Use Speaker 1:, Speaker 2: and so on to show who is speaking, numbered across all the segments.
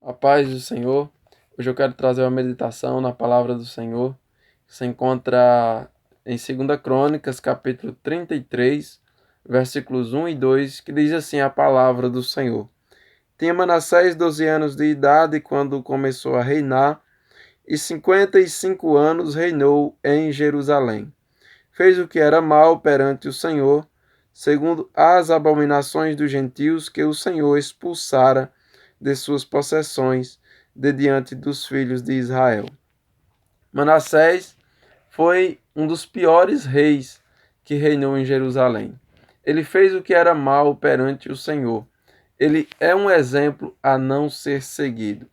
Speaker 1: A paz do Senhor. Hoje eu quero trazer uma meditação na palavra do Senhor, que se encontra em 2 Crônicas, capítulo 33, versículos 1 e 2, que diz assim a palavra do Senhor. Tinha Manassés 12 anos de idade quando começou a reinar, e 55 anos reinou em Jerusalém. Fez o que era mal perante o Senhor, segundo as abominações dos gentios que o Senhor expulsara de suas possessões de diante dos filhos de Israel. Manassés foi um dos piores reis que reinou em Jerusalém. Ele fez o que era mal perante o Senhor. Ele é um exemplo a não ser seguido.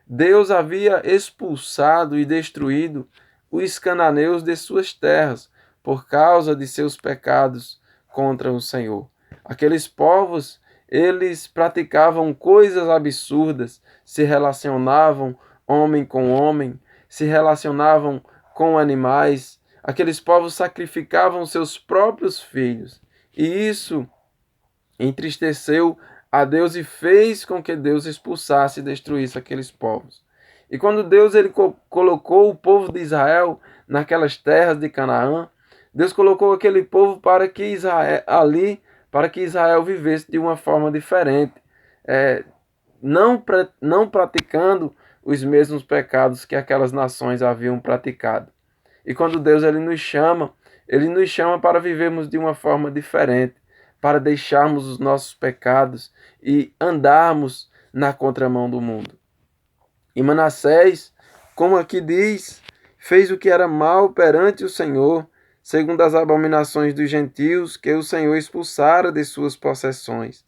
Speaker 1: Deus havia expulsado e destruído os cananeus de suas terras por causa de seus pecados contra o Senhor. Aqueles povos, eles praticavam coisas absurdas, se relacionavam homem com homem, se relacionavam com animais. Aqueles povos sacrificavam seus próprios filhos. E isso entristeceu a Deus e fez com que Deus expulsasse e destruísse aqueles povos. E quando Deus colocou o povo de Israel naquelas terras de Canaã, Deus colocou aquele povo para que Israel vivesse de uma forma diferente, não praticando os mesmos pecados que aquelas nações haviam praticado. E quando Deus ele nos chama para vivermos de uma forma diferente, para deixarmos os nossos pecados e andarmos na contramão do mundo. E Manassés, como aqui diz, fez o que era mal perante o Senhor, segundo as abominações dos gentios que o Senhor expulsara de suas possessões.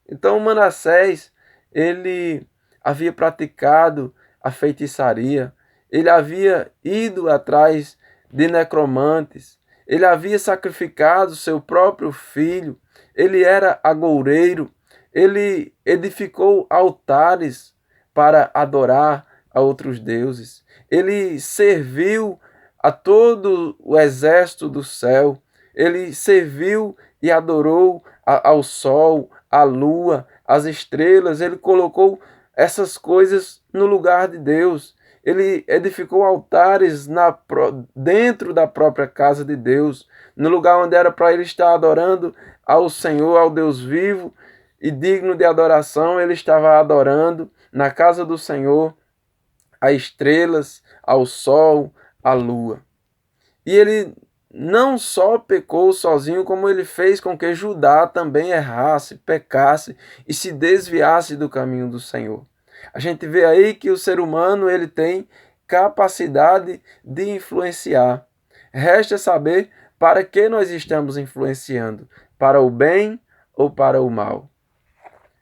Speaker 1: Então Manassés, ele havia praticado a feitiçaria, ele havia ido atrás de necromantes, ele havia sacrificado seu próprio filho, ele era agoureiro, ele edificou altares para adorar a outros deuses, ele serviu a todo o exército do céu, ele serviu e adorou ao sol, à lua, às estrelas, ele colocou essas coisas no lugar de Deus. Ele edificou altares dentro da própria casa de Deus, no lugar onde era para ele estar adorando ao Senhor, ao Deus vivo e digno de adoração, ele estava adorando na casa do Senhor a estrelas, ao sol, à lua. E ele não só pecou sozinho, como ele fez com que Judá também errasse, pecasse e se desviasse do caminho do Senhor. A gente vê aí que o ser humano ele tem capacidade de influenciar. Resta saber para que nós estamos influenciando, para o bem ou para o mal.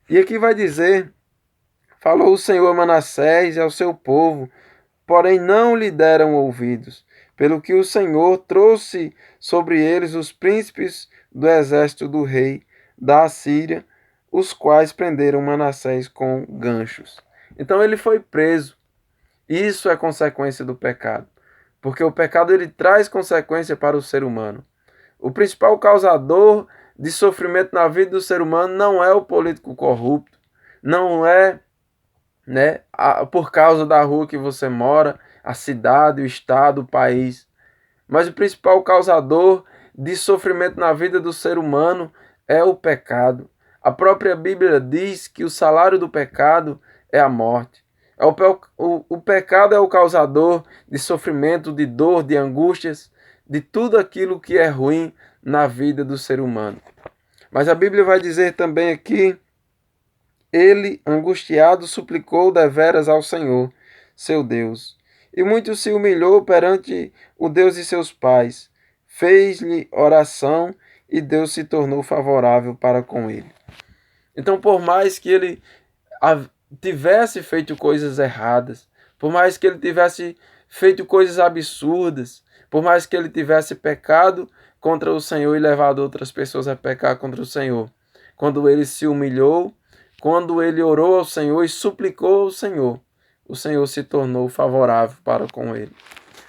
Speaker 1: E aqui vai dizer: falou o Senhor a Manassés e ao seu povo, porém não lhe deram ouvidos, pelo que o Senhor trouxe sobre eles os príncipes do exército do rei da Assíria, os quais prenderam Manassés com ganchos. Então ele foi preso. Isso é consequência do pecado, porque o pecado ele traz consequência para o ser humano. O principal causador de sofrimento na vida do ser humano não é o político corrupto, não é por causa da rua que você mora, a cidade, o estado, o país. Mas o principal causador de sofrimento na vida do ser humano é o pecado. A própria Bíblia diz que o salário do pecado é a morte. O pecado é o causador de sofrimento, de dor, de angústias, de tudo aquilo que é ruim na vida do ser humano. Mas a Bíblia vai dizer também aqui: ele, angustiado, suplicou deveras ao Senhor, seu Deus, e muito se humilhou perante o Deus de seus pais. Fez-lhe oração e Deus se tornou favorável para com ele. Então, por mais que ele tivesse feito coisas erradas, por mais que ele tivesse feito coisas absurdas, por mais que ele tivesse pecado contra o Senhor e levado outras pessoas a pecar contra o Senhor, quando ele se humilhou, quando ele orou ao Senhor e suplicou ao Senhor, o Senhor se tornou favorável para com ele.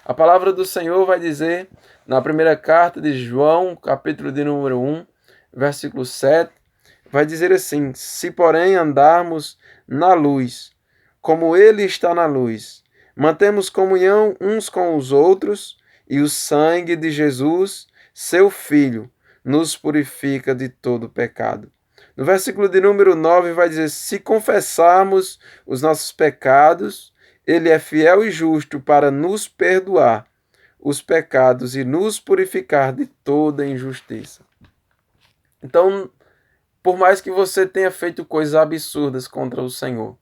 Speaker 1: A palavra do Senhor vai dizer, na primeira carta de João, capítulo de número 1, versículo 7, vai dizer assim: se porém andarmos na luz, como Ele está na luz. Mantemos comunhão uns com os outros e o sangue de Jesus, seu Filho, nos purifica de todo pecado. No versículo de número 9 vai dizer: se confessarmos os nossos pecados, Ele é fiel e justo para nos perdoar os pecados e nos purificar de toda injustiça. Então, por mais que você tenha feito coisas absurdas contra o Senhor,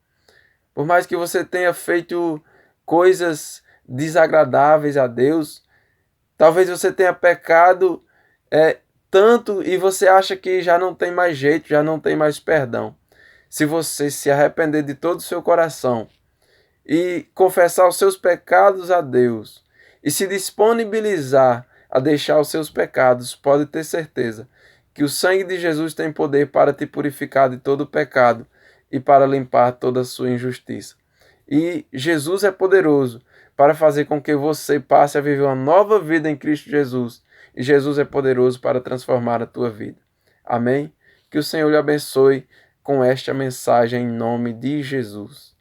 Speaker 1: por mais que você tenha feito coisas desagradáveis a Deus, talvez você tenha pecado tanto e você acha que já não tem mais jeito, já não tem mais perdão. Se você se arrepender de todo o seu coração e confessar os seus pecados a Deus e se disponibilizar a deixar os seus pecados, pode ter certeza que o sangue de Jesus tem poder para te purificar de todo o pecado e para limpar toda a sua injustiça. E Jesus é poderoso para fazer com que você passe a viver uma nova vida em Cristo Jesus. E Jesus é poderoso para transformar a tua vida. Amém? Que o Senhor lhe abençoe com esta mensagem em nome de Jesus.